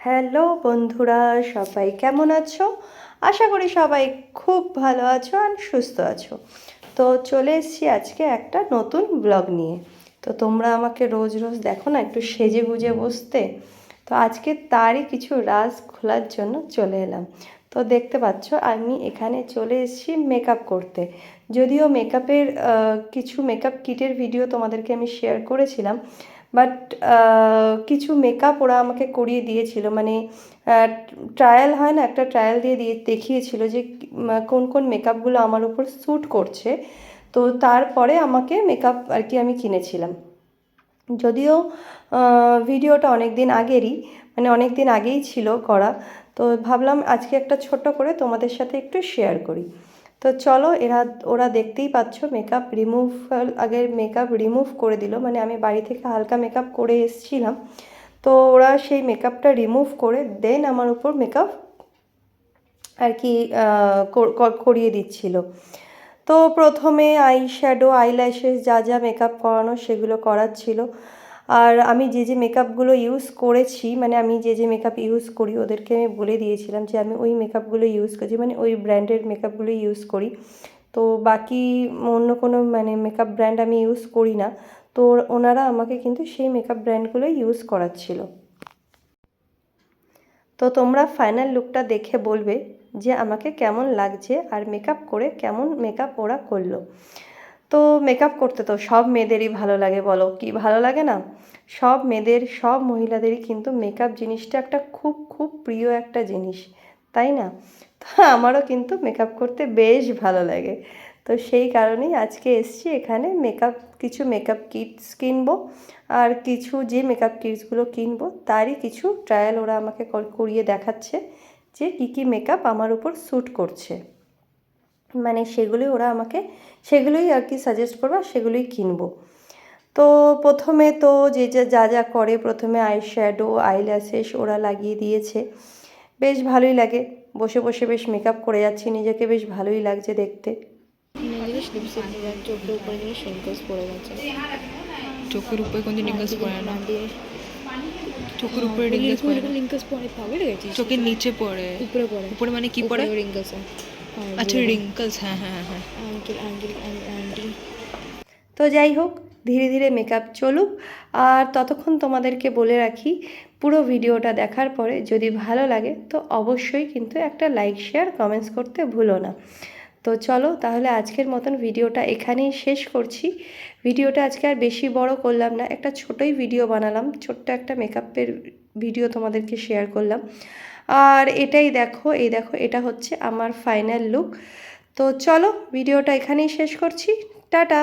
Hello বন্ধুরা, সবাই কেমন আছো? আশা করি সবাই খুব ভালো আছো আর সুস্থ আছো। তো চলে এসেছি আজকে একটা নতুন ব্লগ নিয়ে। তো তোমরা আমাকে রোজ রোজ দেখো না একটু সেজে গুজে বসতে, তো আজকে তারই কিছু রাজ খোলার জন্য চলে এলাম। তো দেখতে পাচ্ছ আমি এখানে চলে এসেছি মেকআপ করতে। যদিও মেকআপের কিছু মেকআপ কিটের ভিডিও তোমাদেরকে আমি শেয়ার করেছিলাম, বাট কিছু মেকআপ ওরা আমাকে করিয়ে দিয়েছিল, মানে ট্রায়াল হয় না, একটা ট্রায়াল দিয়ে দেখিয়েছিল যে কোন কোন মেকআপগুলো আমার উপর স্যুট করছে। তো তারপরে আমাকে মেকআপ আর কি আমি কিনেছিলাম। যদিও ভিডিওটা অনেক দিন আগেরই, মানে অনেক দিন আগেই ছিল করা। তো ভাবলাম আজকে একটা ছোট করে তোমাদের সাথে একটু শেয়ার করি। তো চলো, ওরা দেখতেই পাচ্ছ মেকআপ রিমুভ, আগে মেকআপ রিমুভ করে দিল, মানে আমি বাড়ি থেকে হালকা মেকআপ করে এসেছিলাম, তো ওরা সেই মেকআপটা রিমুভ করে দেন আমার উপর মেকআপ আর কি করিয়ে দিচ্ছিল। তো প্রথমে আই শ্যাডো, আইল্যাশেস যা যা মেকআপ করানো সেগুলো করাচ্ছিল। আর আমি যে যে মেকআপগুলো ইউজ করেছি, মানে আমি যে যে মেকআপ ইউজ করি ওদেরকে আমি বলে দিয়েছিলাম যে আমি ওই মেকআপগুলো ইউজ করছি, মানে ওই ব্র্যান্ডের মেকআপগুলো ইউজ করি। তো বাকি অন্য কোনো মানে মেকআপ ব্র্যান্ড আমি ইউজ করি না। তো ওনারা আমাকে কিন্তু সেই মেকআপ ব্র্যান্ডগুলোই ইউজ করাচ্ছিল। তো তোমরা ফাইনাল লুকটা দেখে বলবে যে আমাকে কেমন লাগছে আর মেকআপ করে কেমন মেকআপ ওরা করলো। তো মেকআপ করতে তো সব মেয়েদেরই ভালো লাগে, বলো কি ভালো লাগে না? সব মেয়েদের, সব মহিলাদেরই কিন্তু মেকআপ জিনিসটা একটা খুব খুব প্রিয় একটা জিনিস, তাই না? তো আমারও কিন্তু মেকআপ করতে বেশ ভালো লাগে। তো সেই কারণেই আজকে এসছি এখানে কিছু মেকআপ কিটস কিনবো, আর কিছু যে মেকআপ কিটসগুলো কিনবো তারই কিছু ট্রায়াল ওরা আমাকে করিয়ে দেখাচ্ছে যে কী কী মেকআপ আমার উপর স্যুট করছে। মানে সেগুলোই ওরা আমাকে, সেগুলোই আর কি সাজেস্ট করবে, সেগুলোই কিনবো। তো প্রথমে তো যে যা যা করে, প্রথমে আই শ্যাডো, আইল্যাশেস ওরা লাগিয়ে দিয়েছে। বেশ ভালোই লাগে, বসে বসে বেশ মেকআপ করে যাচ্ছি, নিজেকে বেশ ভালোই লাগছে দেখতে। চোখের উপরে কোন রিঙ্কেলস পড়ে না, চোখের উপরে রিঙ্কেলস পড়ে না, রিঙ্কেলস পড়ে পাগল গেছিস? চোখের নিচে পড়ে, উপরে পড়ে, উপরে মানে কি পড়ে? রিঙ্কেলস। আচ্ছা রিঙ্কেলস, হ্যাঁ হ্যাঁ হ্যাঁ। তো যাই হোক, ধীরে ধীরে মেকআপ চলুক। আর ততক্ষণ তোমাদেরকে বলে রাখি, পুরো ভিডিওটা দেখার পরে যদি ভালো লাগে তো অবশ্যই কিন্তু একটা লাইক, শেয়ার, কমেন্টস করতে ভুলো না। তো চলো তাহলে আজকের মতন ভিডিওটা এখানেই শেষ করছি। ভিডিওটা আজকে আর বেশি বড় করলাম না, একটা ছোটোই ভিডিও বানালাম, ছোট্ট একটা মেকআপের ভিডিও তোমাদেরকে শেয়ার করলাম। আর এটাই দেখো, এই দেখো, এটা হচ্ছে আমার ফাইনাল লুক। তো চলো ভিডিওটা এখানেই শেষ করছি। টাটা।